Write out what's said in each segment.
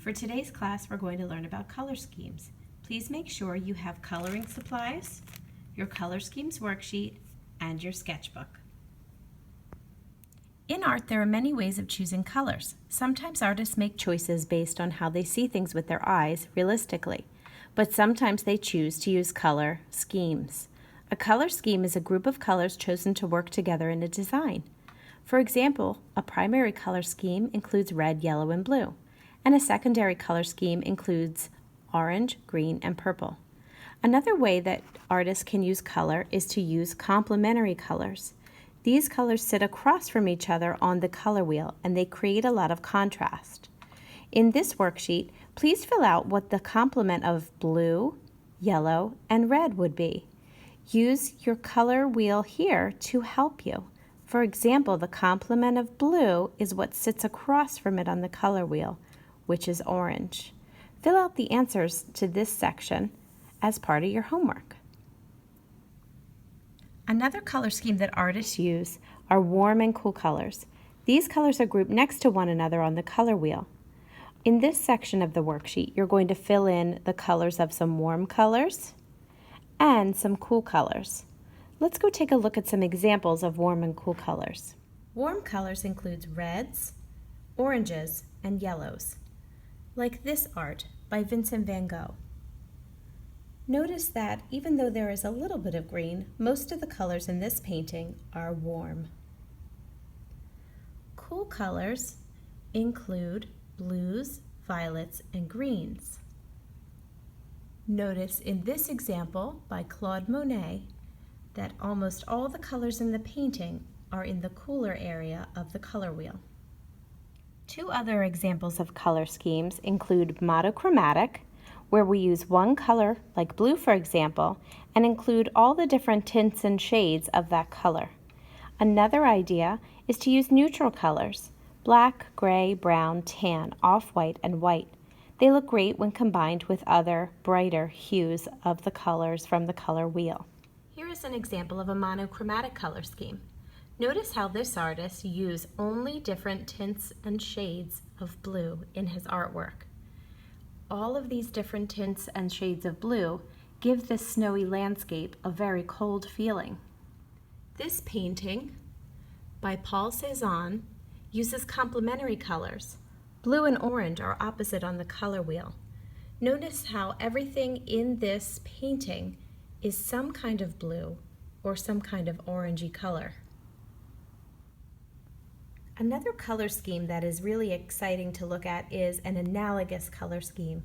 For today's class, we're going to learn about color schemes. Please make sure you have coloring supplies, your color schemes worksheet, and your sketchbook. In art, there are many ways of choosing colors. Sometimes artists make choices based on how they see things with their eyes, realistically, but sometimes they choose to use color schemes. A color scheme is a group of colors chosen to work together in a design. For example, a primary color scheme includes red, yellow, and blue, and a secondary color scheme includes orange, green, and purple. Another way that artists can use color is to use complementary colors. These colors sit across from each other on the color wheel, and they create a lot of contrast. In this worksheet, please fill out what the complement of blue, yellow, and red would be. Use your color wheel here to help you. For example, the complement of blue is what sits across from it on the color wheel, which is orange. Fill out the answers to this section as part of your homework. Another color scheme that artists use are warm and cool colors. These colors are grouped next to one another on the color wheel. In this section of the worksheet, you're going to fill in the colors of some warm colors and some cool colors. Let's go take a look at some examples of warm and cool colors. Warm colors includes reds, oranges, and yellows, like this art by Vincent van Gogh. Notice that even though there is a little bit of green, most of the colors in this painting are warm. Cool colors include blues, violets, and greens. Notice in this example by Claude Monet that almost all the colors in the painting are in the cooler area of the color wheel. Two other examples of color schemes include monochromatic, where we use one color, like blue for example, and include all the different tints and shades of that color. Another idea is to use neutral colors, black, gray, brown, tan, off-white, and white. They look great when combined with other, brighter hues of the colors from the color wheel. Here is an example of a monochromatic color scheme. Notice how this artist used only different tints and shades of blue in his artwork. All of these different tints and shades of blue give this snowy landscape a very cold feeling. This painting by Paul Cézanne uses complementary colors. Blue and orange are opposite on the color wheel. Notice how everything in this painting is some kind of blue or some kind of orangey color. Another color scheme that is really exciting to look at is an analogous color scheme.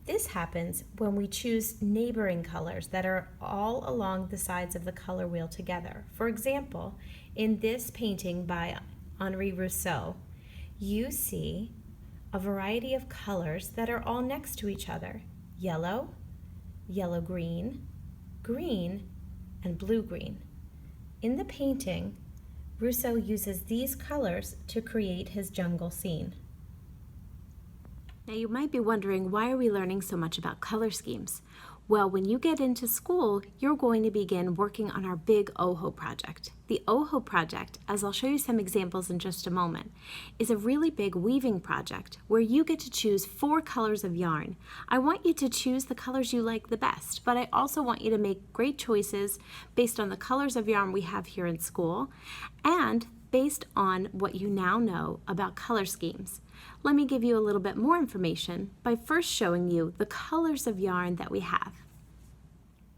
This happens when we choose neighboring colors that are all along the sides of the color wheel together. For example, in this painting by Henri Rousseau, you see a variety of colors that are all next to each other: yellow, yellow-green, green, and blue-green. In the painting, Rousseau uses these colors to create his jungle scene. Now you might be wondering, why are we learning so much about color schemes? Well, when you get into school, you're going to begin working on our big OHO project. The OHO project, as I'll show you some examples in just a moment, is a really big weaving project where you get to choose 4 colors of yarn. I want you to choose the colors you like the best, but I also want you to make great choices based on the colors of yarn we have here in school and based on what you now know about color schemes. Let me give you a little bit more information by first showing you the colors of yarn that we have.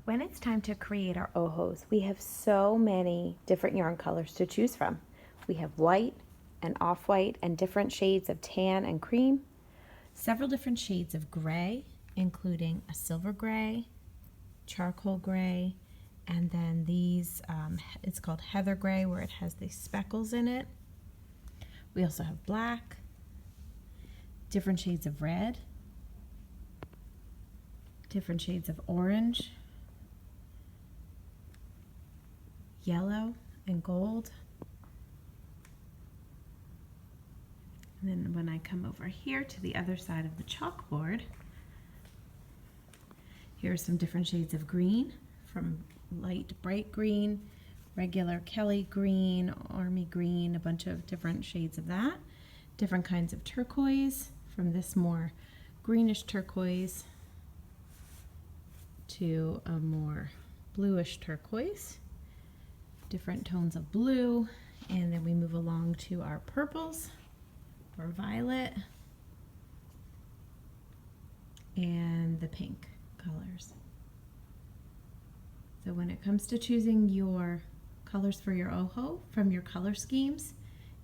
When it's time to create our OHOs, we have so many different yarn colors to choose from. We have white and off-white and different shades of tan and cream, several different shades of gray, including a silver gray, charcoal gray, and then these, it's called heather gray, where it has these speckles in it. We also have black, different shades of red, different shades of orange, yellow and gold. And then when I come over here to the other side of the chalkboard, here are some different shades of green, from light bright green, regular Kelly green, army green, a bunch of different shades of that, different kinds of turquoise from this more greenish turquoise to a more bluish turquoise, different tones of blue, and then we move along to our purples or violet and the pink colors. So when it comes to choosing your colors for your OHO from your color schemes,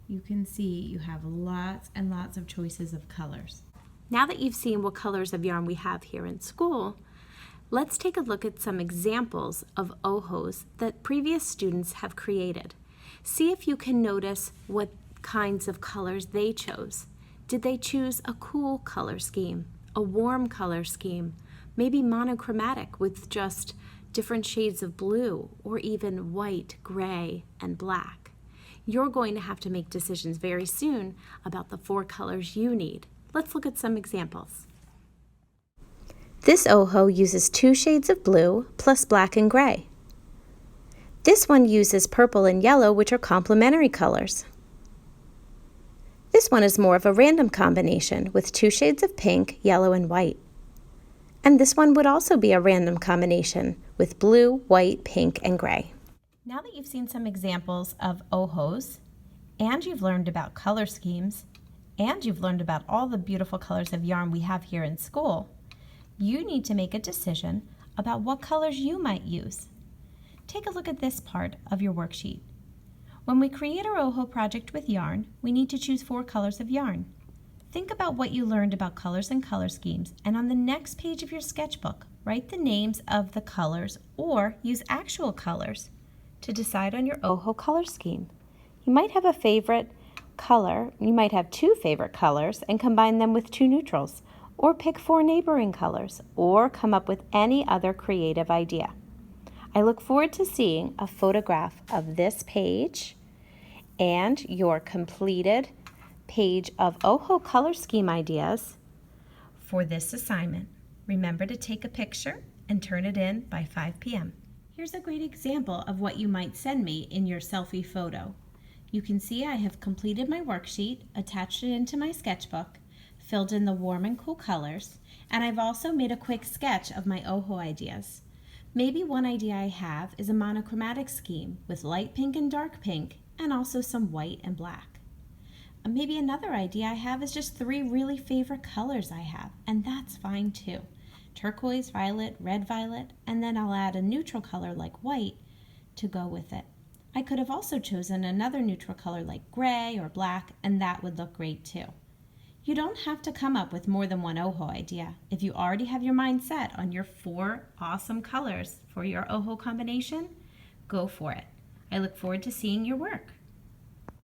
you can see you have lots and lots of choices of colors. Now that you've seen what colors of yarn we have here in school, let's take a look at some examples of OHOs that previous students have created. See if you can notice what kinds of colors they chose. Did they choose a cool color scheme, a warm color scheme, maybe monochromatic with just different shades of blue, or even white, gray, and black? You're going to have to make decisions very soon about the 4 colors you need. Let's look at some examples. This OHO uses 2 shades of blue plus black and gray. This one uses purple and yellow, which are complementary colors. This one is more of a random combination with 2 shades of pink, yellow, and white. And this one would also be a random combination with blue, white, pink, and gray. Now that you've seen some examples of OHOs, and you've learned about color schemes, and you've learned about all the beautiful colors of yarn we have here in school, you need to make a decision about what colors you might use. Take a look at this part of your worksheet. When we create our OHO project with yarn, we need to choose 4 colors of yarn. Think about what you learned about colors and color schemes, and on the next page of your sketchbook, write the names of the colors or use actual colors to decide on your OHO color scheme. You might have a favorite color, you might have 2 favorite colors and combine them with 2 neutrals, or pick 4 neighboring colors, or come up with any other creative idea. I look forward to seeing a photograph of this page and your completed page of OHO color scheme ideas for this assignment. Remember to take a picture and turn it in by 5 p.m. Here's a great example of what you might send me in your selfie photo. You can see I have completed my worksheet, attached it into my sketchbook, filled in the warm and cool colors, and I've also made a quick sketch of my OHO ideas. Maybe one idea I have is a monochromatic scheme with light pink and dark pink, and also some white and black. Maybe another idea I have is just 3 really favorite colors I have, and that's fine too. Turquoise, violet, red violet, and then I'll add a neutral color like white to go with it. I could have also chosen another neutral color like gray or black, and that would look great too. You don't have to come up with more than one OHO idea. If you already have your mind set on your 4 awesome colors for your OHO combination, go for it. I look forward to seeing your work.